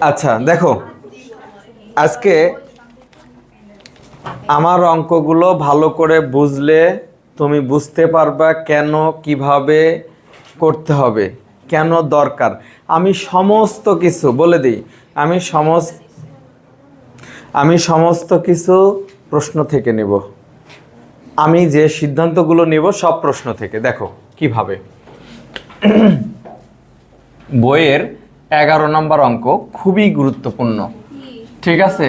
আচ্ছা দেখো, আজকে আমার অঙ্কগুলো ভালো করে বুঝলে তুমি বুঝতে পারবা কেন কিভাবে করতে হবে, কেন দরকার। আমি সমস্ত কিছু বলে দিই। আমি সমস্ত কিছু প্রশ্ন থেকে নেব। আমি যে সিদ্ধান্তগুলো নেব সব প্রশ্ন থেকে। দেখো কিভাবে। বইয়ের 11 নম্বর অঙ্ক খুবই গুরুত্বপূর্ণ, ঠিক আছে?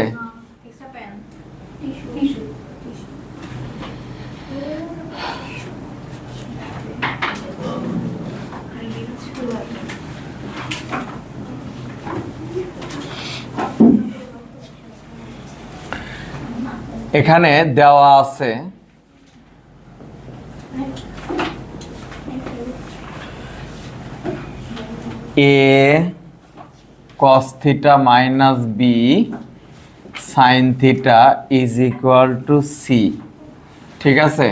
এখানে দেওয়া আছে a cos theta minus b sin theta is equal to c, ঠিক আছে?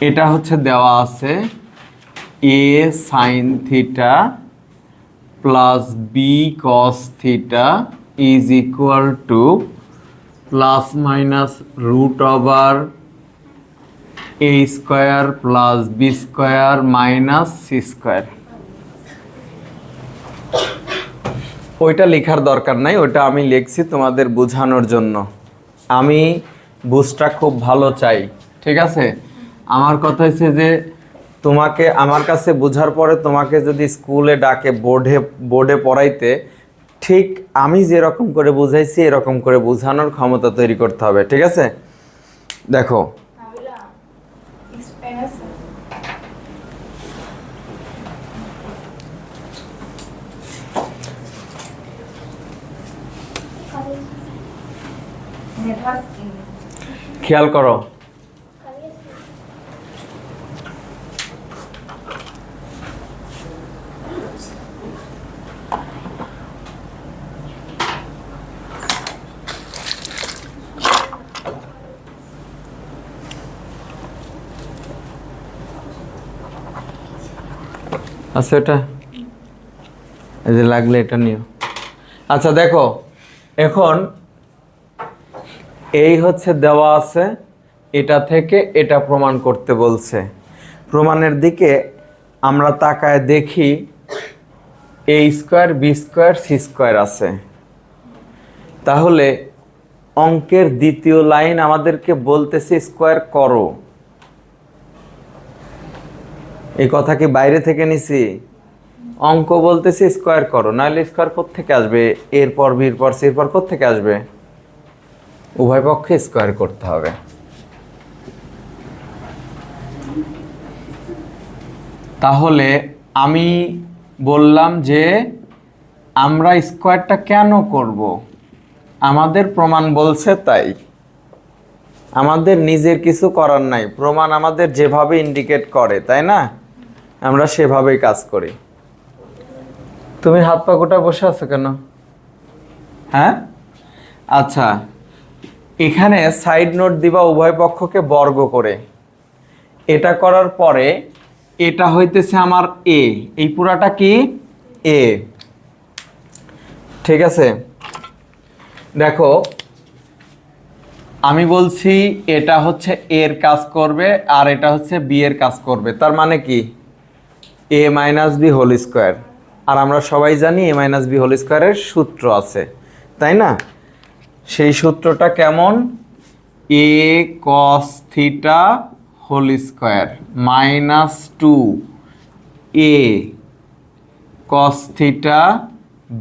এটা হচ্ছে দেওয়া আছে a sin theta plus b cos theta is equal to plus minus root over a square plus b square minus c square। ওইটা লেখার দরকার নাই, ওইটা আমি লিখছি তোমাদের বোঝানোর জন্য। আমি বুঝটা খুব ভালো চাই, ঠিক আছে? আমার কথা হচ্ছে যে তোমাকে আমার কাছে বোঝার পরে তোমাকে যদি স্কুলে ডাকে বোর্ডে পড়াইতে, ঠিক আমি যেরকম করে বুঝাইছি এরকম করে বোঝানোর ক্ষমতা তৈরি করতে হবে, ঠিক আছে? দেখো খেয়াল করো, আচ্ছা এটা এই যে লাগলে এটা নিও। আচ্ছা দেখো, এখন এই হচ্ছে দেওয়া আছে, এটা থেকে এটা প্রমাণ করতে বলছে। প্রমাণের দিকে আমরা তাকায় দেখি a square b square c square আছে। তাহলে অঙ্কের দ্বিতীয় লাইন আমাদেরকে বলতেছে স্কোয়ার করো। এই কথা কি বাইরে থেকে নিছি? অঙ্ক বলতেছে স্কোয়ার করো, নাহলে স্কোয়ার কোত্থেকে আসবে? এরপর বির পর সির পর কোত্থেকে আসবে? উভয় পক্ষে স্কোয়ার করতে হবে। তাহলে আমি বললাম যে আমরা স্কোয়ারটা কেন করব? আমাদের প্রমাণ বলছে তাই, আমাদের নিজের কিছু করার নাই। প্রমাণ আমাদের যেভাবে ইন্ডিকেট করে, তাই না? আমরা সেভাবেই কাজ করি। তুমি হাত পা গোটা বসে আছো কেন? হ্যাঁ, আচ্ছা, এখানে সাইড নোট দিবা উভয় পক্ষকে বর্গ করে। এটা করার পরে এটা হইতেছে আমার এ, এই পুরাটা কি এ, ঠিক আছে? দেখো আমি বলছি এটা হচ্ছে এর কাজ করবে আর এটা হচ্ছে বি এর কাজ করবে। তার মানে কি এ মাইনাস বি হোল স্কোয়ার। আর আমরা সবাই জানি এ মাইনাস বি হোল স্কোয়ারের সূত্র আছে, তাই না? সেই সূত্রটা কেমন? A cos theta whole square minus 2 A cos theta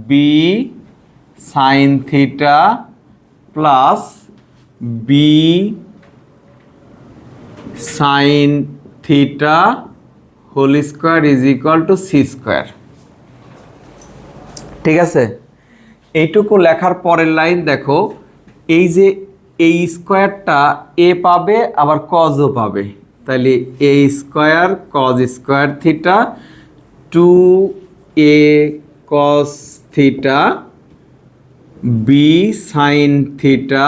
B sine theta plus B sine theta whole square is equal to C square, ঠিক আছে? এইটুকু লেখার পরের লাইন দেখো, এই যে এই স্কোয়ারটা এ পাবে আবার কজও পাবে, তাহলে A square cos square theta 2 A cos theta B sine theta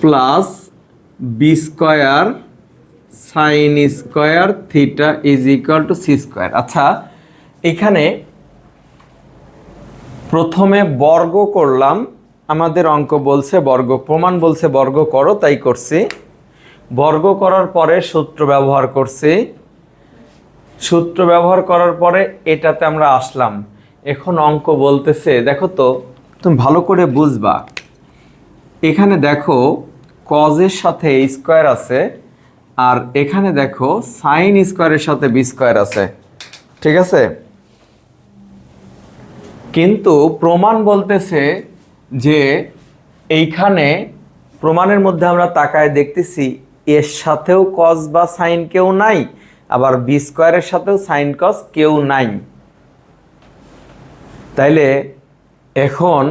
plus B square sine square theta is equal to C square. আচ্ছা, এখানে প্রথমে বর্গ করলাম, আমাদের অঙ্ক বলছে বর্গ, প্রমাণ বলছে বর্গ করো, তাই করছি। বর্গ করার পরে সূত্র ব্যবহার করছি, সূত্র ব্যবহার করার পরে এটাতে আমরা আসলাম। এখন অঙ্ক বলতেছে, দেখো তো, তুমি ভালো করে বুঝবা। এখানে দেখো কজের সাথে এ স্কোয়ার আছে, আর এখানে দেখো সাইন স্কোয়ারের সাথে বি স্কোয়ার আছে, ঠিক আছে? কিন্তু প্রমাণ বলতেছে যে এইখানে প্রমাণের মধ্যে আমরা তাকায় দেখতেছি এর সাথেও কজ বা সাইন কেউ নাই, আবার বি স্কোয়ারের সাথেও সাইন কজ কেউ নাই। তাইলে এখন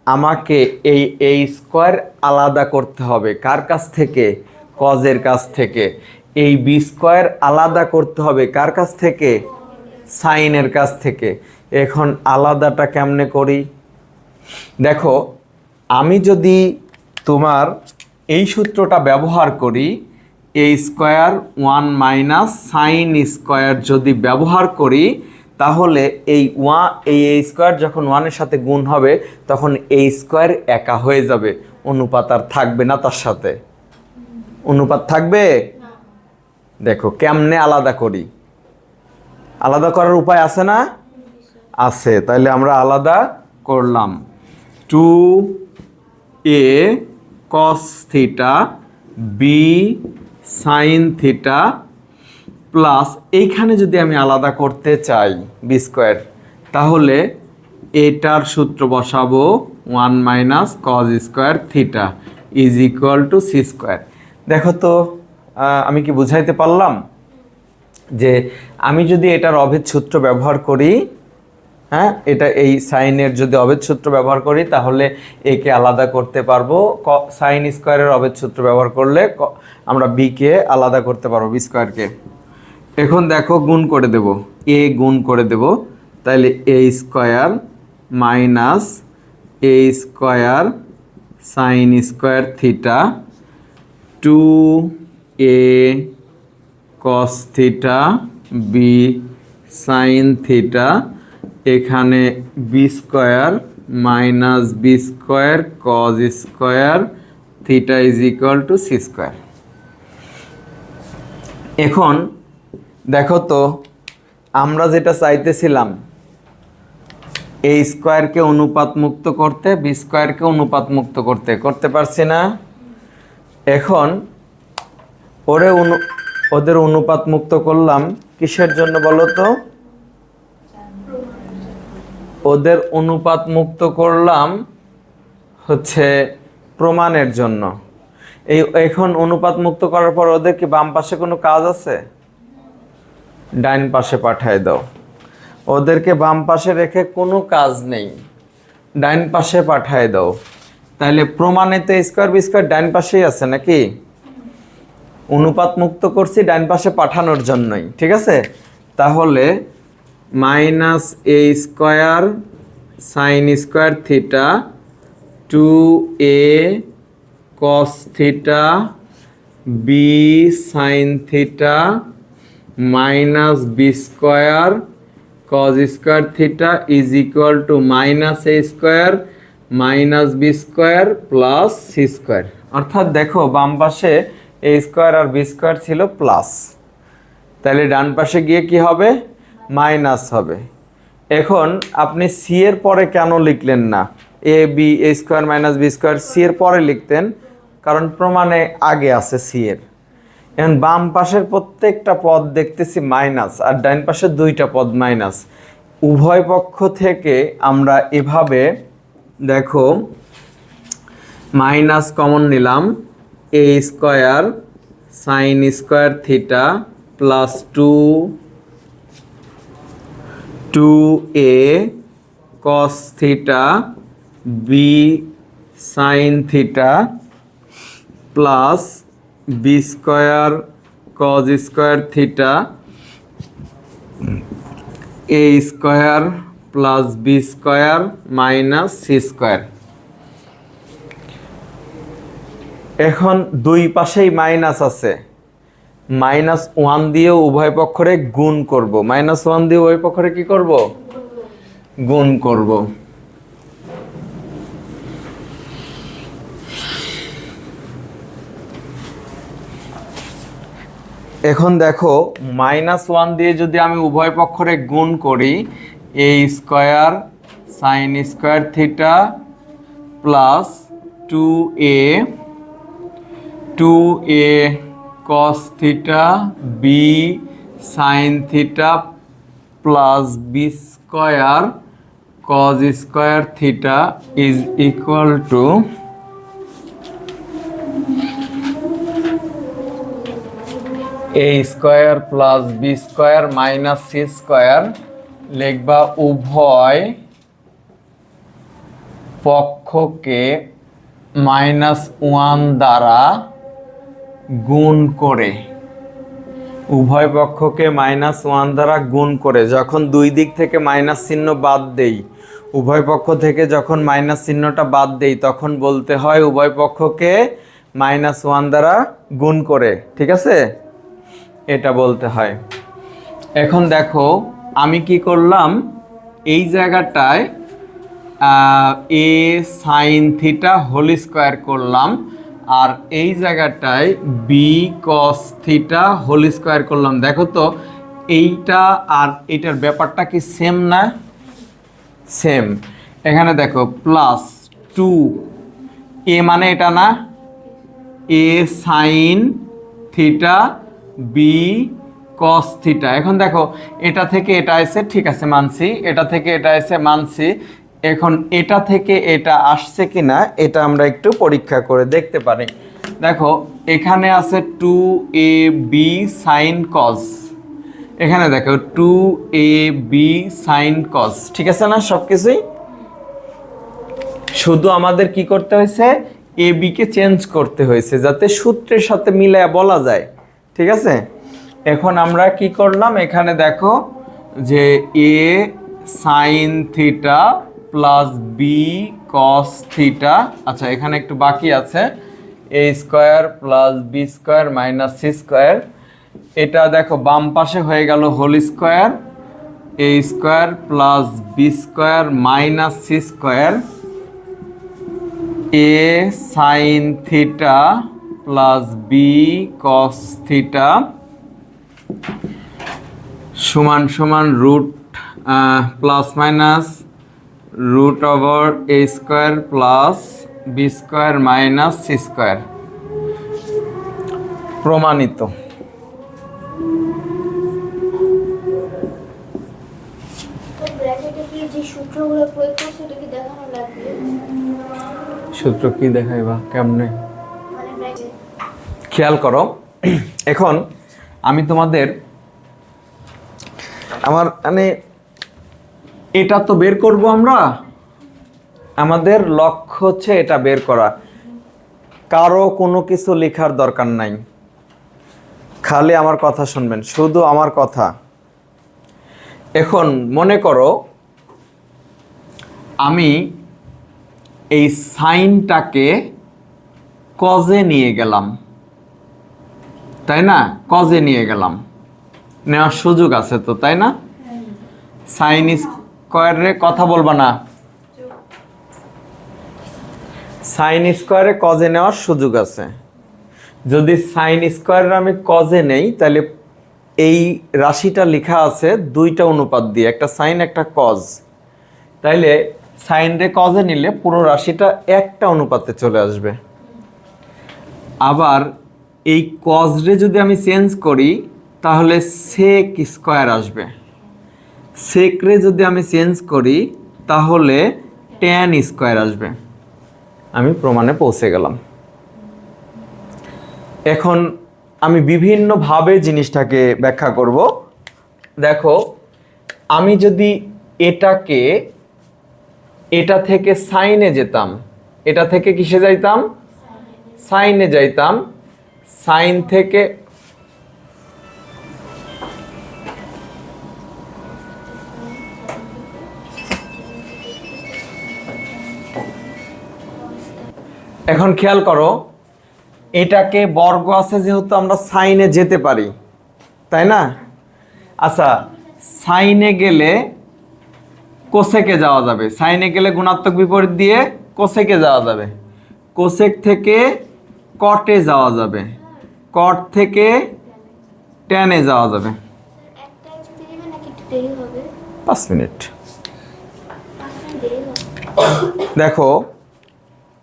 আমাকে এই স্কোয়ার আলাদা করতে হবে কার কাছ থেকে? কজের কাছ থেকে। এই বি স্কোয়ার আলাদা করতে হবে কার কাছ থেকে? সাইনের কাছ থেকে। এখন আলাদাটা কেমনে করি? দেখো, আমি যদি তোমার এই সূত্রটা ব্যবহার করি, এ স্কোয়ার 1 মাইনাস সাইন স্কোয়ার যদি ব্যবহার করি, তাহলে এই স্কোয়ার যখন 1-এর সাথে গুণ হবে তখন এই স্কোয়ার একা হয়ে যাবে, অনুপাত আর থাকবে না তার সাথে। অনুপাত থাকবে? দেখো কেমনে আলাদা করি। আলাদা করার উপায় আছে না? আছে। তাহলে আমরা আলাদা করলাম। 2a cos theta B sine theta plus, এইখানে যদি আমি আলাদা করতে চাই বি স্কোয়ার, তাহলে এটার সূত্র বসাবো 1 minus cos square theta is equal to C square. দেখো তো আমি কি বুঝাইতে পারলাম? যে আমি যদি এটার অভেদ সূত্র ব্যবহার করি, হ্যাঁ, এটা এই সাইনের যদি অভেদ সূত্র ব্যবহার করি তাহলে একে আলাদা করতে পারবো। সাইন স্কোয়ারের অভেদ সূত্র ব্যবহার করলে আমরা বিকে আলাদা করতে পারবো, বি স্কোয়ারকে। এখন দেখো গুণ করে দেব, এ গুণ করে দেব, তাহলে A square minus A square sine square theta 2a cos theta B sine theta, এখানে B square minus B square cos square theta is equal to C square. এখন দেখো তো, আমরা যেটা চাইতেছিলাম এই স্কোয়ারকে অনুপাত মুক্ত করতে, বি স্কোয়ারকে অনুপাত মুক্ত করতে পারছি না। এখন ওদের অনুপাত মুক্ত করলাম কিসের জন্য বলো তো? ওদের অনুপাত মুক্ত করলাম হচ্ছে প্রমাণের জন্য। এখন অনুপাত মুক্ত করার পর ওদের কি বাম পাশে কোনো কাজ আছে? ডাইন পাশে পাঠায় দাও। ওদেরকে বাম পাশে রেখে কোনো কাজ নেই, ডাইন পাশে পাঠায় দাও। তাহলে প্রমাণে তো স্কোয়ার বি স্কোয়ার ডাইন পাশেই আছে নাকি? অনুপাত মুক্ত করছি ডাইন পাশে পাঠানোর জন্যই, ঠিক আছে? তাহলে minus A square sine square theta 2a cos theta B sine theta minus B square cos square theta is equal to minus A square minus B square plus C square. অর্থাৎ দেখো বাম পাশে এ স্কোয়ার আর B square ছিল plus, তাহলে ডান পাশে গিয়ে কি হবে? মাইনাস হবে। এখন আপনি সি এর পরে কেন লিখলেন না? A B A square minus B square C এর পরে লিখতেন, কারণ প্রমাণে আগে আছে সি এর। এখন বাম পাশের প্রত্যেকটা পদ দেখতেছি মাইনাস, আর ডান পাশের দুইটা পদ মাইনাস। উভয় পক্ষ থেকে আমরা এভাবে দেখো মাইনাস কমন নিলাম, A square sine square theta plus 2a cos theta B sine theta plus B square cos square theta A square plus B square minus C square. এখন দুই পাশেই মাইনাস আছে, -1 দিয়ে উভয় পক্ষরে গুণ করব, -1 দিয়ে উভয় পক্ষরে কি করব, গুণ করব। এখন দেখো -1 দিয়ে যদি আমি উভয় পক্ষরে গুণ করি, a square sin square theta plus 2a cos theta b sin theta plus b square cos square theta is equal two a square plus b square minus c square. লিখবা উভয় পক্ষকে -1 দ্বারা গুণ করে, উভয় পক্ষকে -1 দ্বারা গুণ করে, যখন দুই দিক থেকে মাইনাস চিহ্ন বাদ দেই, উভয় পক্ষ থেকে যখন মাইনাস চিহ্নটা বাদ দেই, তখন বলতে হয় উভয় পক্ষকে -1 দ্বারা গুণ করে, ঠিক আছে, এটা বলতে হয়। এখন দেখো আমি কি করলাম, এই জায়গাটায় a sin theta whole square করলাম, আর এই জায়গাটায় b cos theta whole square করলাম। দেখো তো এইটা আর এইটার ব্যাপারটা কি সেম না? সেম। এখানে দেখো প্লাস 2 a মানে এটা না, a sin theta b cos theta. এখন দেখো এটা থেকে এটা এসে, ঠিক আছে মানছি, এটা থেকে এটা এসে মানছি। এখন এটা থেকে এটা আসছে কিনা এটা আমরা একটু পরীক্ষা করে দেখতে পারি। দেখো এখানে আছে 2ab sin cos, এখানে দেখো 2ab sin cos, ঠিক আছে না সব কিছুই? শুধু আমাদের কি করতে হয়েছে, ab কে চেঞ্জ করতে হয়েছে যাতে সূত্রের সাথে মিলায় বলা যায়, ঠিক আছে। এখন আমরা কি করলাম, এখানে দেখো যে a sin theta plus b cos theta, আচ্ছা এখানে একটু বাকি আছে, a square plus b square minus c square. এটা দেখো বাম পাশে হয়ে গেল whole square, a square plus b square minus c square, a sin theta plus b cos theta সমান সমান root plus minus root over a square plus b square minus c square. প্রমাণিত। সূত্র কি দেখাইবা কেমনে খেয়াল করো। এখন আমি তোমাদের আমার মানে এটা তো বের করব, আমরা আমাদের লক্ষ্য হচ্ছে এটা বের করা, কারো কোনো কিছু লেখার দরকার নাই, খালি আমার কথা শুনবেন, শুধু আমার কথা। এখন মনে করো আমি এই সাইনটাকে কজে নিয়ে গেলাম, তাই না, কজে নিয়ে গেলাম, নেওয়ার সুযোগ আছে তো, তাই না? সাইন স্কয়ারে কথা বলবা না, সাইন স্কয়ারে কজে নেওয়ার সুযোগ আছে। যদি সাইন স্কয়ারে আমি কজে নেই, তাহলে এই রাশিটা লেখা আছে দুইটা অনুপাত দিয়ে, একটা সাইন একটা কজ, তাইলে সাইন রে কজে নিলে পুরো রাশিটা একটা অনুপাতে চলে আসবে। আবার এই কজ রে যদি আমি চেঞ্জ করি তাহলে সেক স্কয়ার আসবে, সেক রে যদি আমি চেঞ্জ করি তাহলে ট্যান স্কয়ার আসবে। আমি প্রমাণে পৌঁছে গেলাম। এখন আমি বিভিন্নভাবে জিনিসটাকে ব্যাখ্যা করব। দেখো আমি যদি এটাকে এটা থেকে সাইনে যেতাম, এটা থেকে কিসে যাইতাম, সাইনে যাইতাম, সাইন থেকে এখন খেয়াল করো এটাকে বর্গ আছে যেহেতু আমরা সাইনে যেতে পারি, তাই না? আচ্ছা, সাইনে গেলে কোসেকে যাওয়া যাবে, সাইনে গেলে গুণাত্মক বিপরীত দিয়ে কোসেকে যাওয়া যাবে, কোসেক থেকে কটে যাওয়া যাবে, কট থেকে ট্যানে যাওয়া যাবে। 5 মিনিট। দেখো,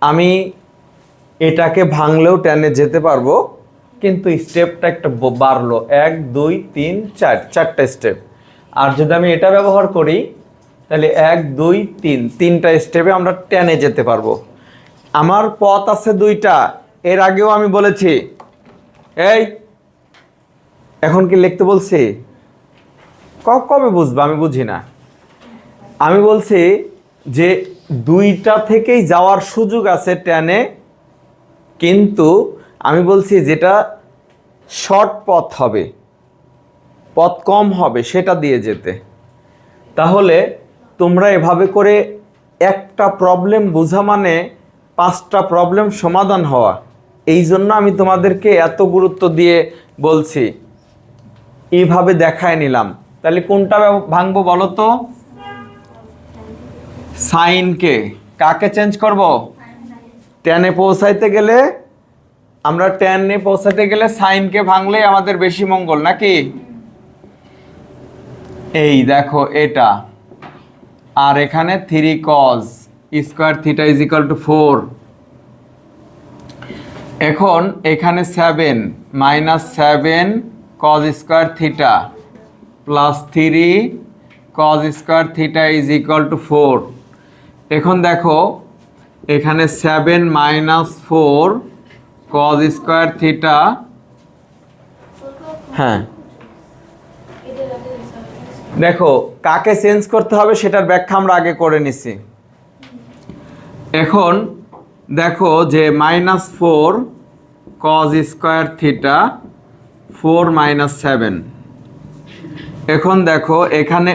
আমি এটাকে ভাঙলেও ট্যানে যেতে পারবো, কিন্তু স্টেপটা একটা বাড়লো, 1 2 3 4, 4টা স্টেপ। আর যদি আমি এটা ব্যবহার করি তাহলে 1 2 3, 3টা স্টেপে আমরা ট্যানে যেতে পারবো। আমার পথ আছে 2টা, এর আগেও আমি বলেছি। এই এখন কি লিখতে বলছি? কবে বুঝবো? আমি বুঝি না। আমি বলছি যে 2টা থেকেই যাওয়ার সুযোগ আছে ট্যানে, কিন্তু আমি বলছি যেটা শর্ট পথ হবে, পথ কম হবে, সেটা দিয়ে যেতে। তাহলে তোমরা এভাবে করে একটা প্রবলেম বোঝা মানে 5টা প্রবলেম সমাধান হওয়া। এই জন্য আমি তোমাদেরকে এত গুরুত্ব দিয়ে বলছি, এইভাবে দেখায় নিলাম। তাহলে কোনটা ভাঙবো বলো তো? সাইনকে। কাকে চেঞ্জ করব? ট্যানে পৌঁছাইতে গেলে, আমরা ট্যানে পৌঁছাতে গেলে সাইনকে ভাঙলে আমাদের বেশি মঙ্গল, নাকি? এই দেখো এটা, আর এখানে 3 cos square theta is equal two 4। এখন এখানে 7 -7 cos square theta plus 3 cos square theta is equal two 4। এখন দেখো এখানে 7 - 4 cos স্কয়ার থিটা, হ্যাঁ দেখো কাকে চেঞ্জ করতে হবে সেটার ব্যাখ্যা আমরা আগে করে নিছি। এখন দেখো যে -4 cos স্কয়ার থিটা 4 - 7। এখন দেখো এখানে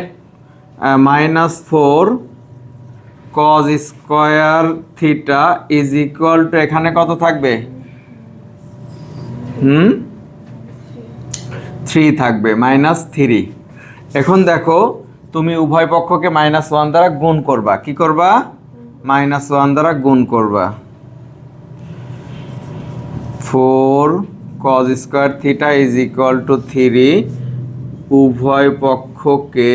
-4 cos square theta is equal two, এখানে কত থাকবে? 3 থাকবে, -3। এখন দেখো তুমি উভয় পক্ষকে -1 দ্বারা গুণ করবা। কি করবা? -1 দ্বারা গুণ করবা। 4 cos square theta is equal two 3, উভয় পক্ষকে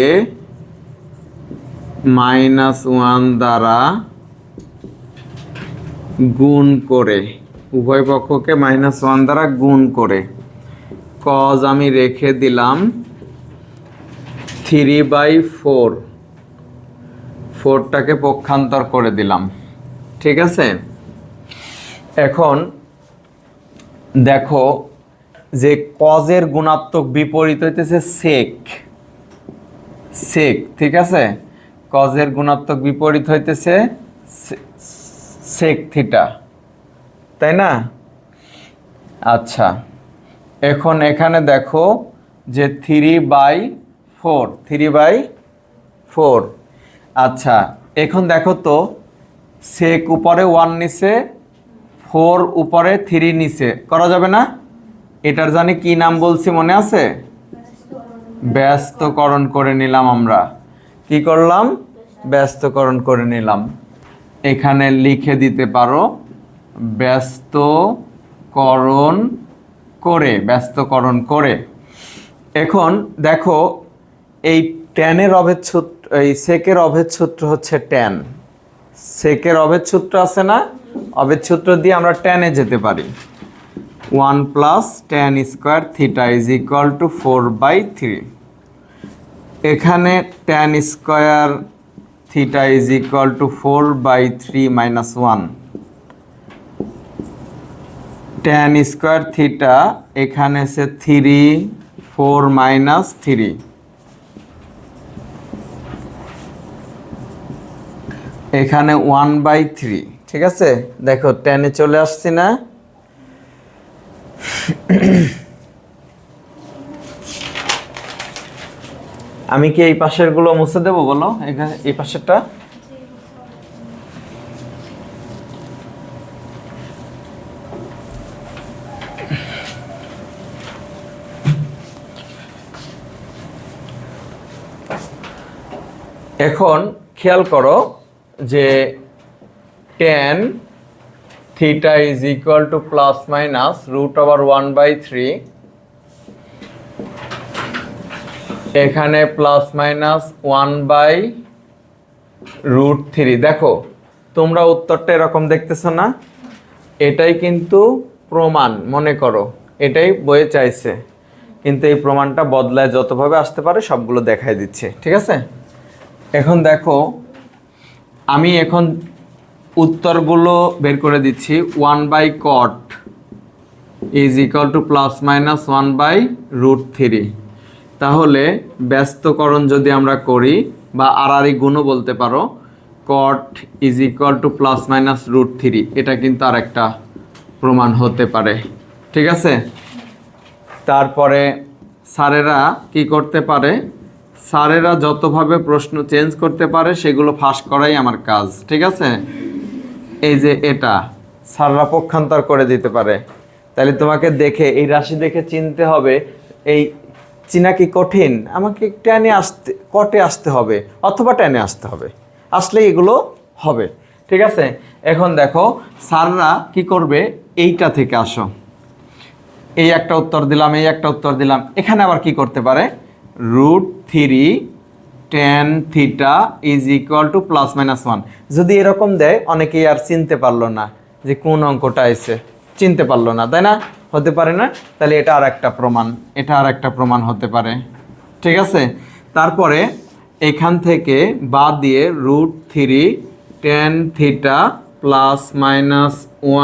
-1 দ্বারা গুণ করে, উভয় পক্ষকে -1 দ্বারা গুণ করে cos আমি রেখে দিলাম 3/4, 4টাকে পক্ষান্তর করে দিলাম। ঠিক আছে? এখন দেখো যে কজের গুণাত্মক বিপরীত হইতেছে সেক, সেক। ঠিক আছে? কজের গুণাত্মক বিপরীত হইতেছে সেক থিটা, তাই না? আচ্ছা, এখন এখানে দেখো যে 3/4, 3/4। আচ্ছা, এখন দেখো তো সেক উপরে 1 নিচে, 4 উপরে 3 নিচে, করা যাবে না? এটার জানি কি নাম বলছি মনে আছে? ব্যস্তকরণ করে নিলাম আমরা। কি করলাম? ব্যস্তকরণ করে নিলাম। এখানে লিখে দিতে পারো ব্যস্তকরণ করে, ব্যস্তকরণ করে। এখন দেখো এই ট্যানের অভেদ সূত্র, এই সেকের অভেদ সূত্র হচ্ছে ট্যান। সেকের অভেদ সূত্র আছে না? অভেদ সূত্র দিয়ে আমরা ট্যানে যেতে পারি। 1 + tan square theta is equal two 4/3। এখানে tan square theta is equal two 4/3 - 1। tan square theta এখানে আছে 3, 4 - 3। এখানে 1/3। ঠিক আছে? দেখো টেনে চলে আসছি না? আমি কি এই পাশের গুলো মুছে দেবো বলো? এখানে এই পাশেরটা এখন খেয়াল করো যে tan theta is equal two plus minus √1/3, এখানে প্লাস মাইনাস 1/√3। দেখো তোমরা উত্তরটা এরকম দেখতেছো না, এটাই কিন্তু প্রমাণ, মনে করো এটাই বইয়ে চাইছে, কিন্তু এই প্রমাণটা বদলায় যতভাবে আসতে পারে সবগুলো দেখাই দিচ্ছে, ঠিক আছে। এখন দেখো আমি এখন উত্তরগুলো বের করে দিচ্ছি। 1/cot is equal two plus minus 1/√3। তাহলে ব্যস্তকরণ যদি আমরা করি বা আড়াআড়ি গুণও বলতে পারো, cot is equal two plus minus √3, এটা কিন্তু আর একটা প্রমাণ হতে পারে, ঠিক আছে। তারপরে স্যারেরা কি করতে পারে, স্যারেরা যতভাবে প্রশ্ন চেঞ্জ করতে পারে সেগুলো ফাঁস করাই আমার কাজ, ঠিক আছে। এই যে এটা স্যাররা পক্ষান্তর করে দিতে পারে, তাহলে তোমাকে দেখে এই রাশি দেখে চিনতে হবে এই চিনা কি কঠিন, আমাকে টেনে আসতে কটে আসতে হবে অথবা টেনে আসতে হবে, আসলেই এগুলো হবে, ঠিক আছে। এখন দেখো স্যাররা কি করবে, এইটা থেকে আসো, এই একটা উত্তর দিলাম, এই একটা উত্তর দিলাম, এখানে আবার কি করতে পারে, √3 tan theta is equal two plus minus 1। যদি এরকম দেয় অনেকেই আর চিনতে পারলো না যে কোন অঙ্কটা এসে, চিনতে পারলো না, তাই না, হতে পারে না, তাহলে এটা আর একটা প্রমাণ, এটা আর একটা প্রমাণ হতে পারে, ঠিক আছে। তারপরে এখান থেকে বাদ দিয়ে √3 tan theta plus minus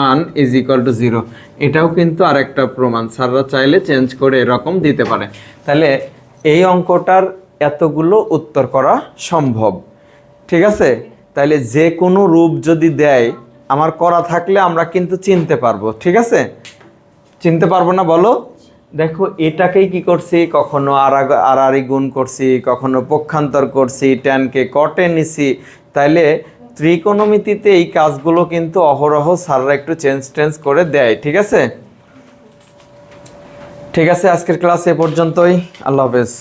1 is equal two 0, এটাও কিন্তু আর একটা প্রমাণ, স্যাররা চাইলে চেঞ্জ করে এরকম দিতে পারে। তাহলে এই অঙ্কটার এতগুলো উত্তর করা সম্ভব, ঠিক আছে। তাহলে যে কোনো রূপ যদি দেয় আমার করা থাকলে আমরা কিন্তু চিনতে পারবো, ঠিক আছে। চিনতে পারবো না বলো, দেখো এটাকেই কি করছি, কখনো আড়াআড়ি গুণ করছি, কখনো পক্ষান্তর করছি, ট্যানকে কটে নিছি। তাইলে ত্রিকোণমিতিতে এই কাজগুলো কিন্তু অহরহ স্যাররা একটু চেঞ্জ করে দেয়, ঠিক আছে। ঠিক আছে, আজকের ক্লাস এ পর্যন্তই, আল্লাহ হাফেজ।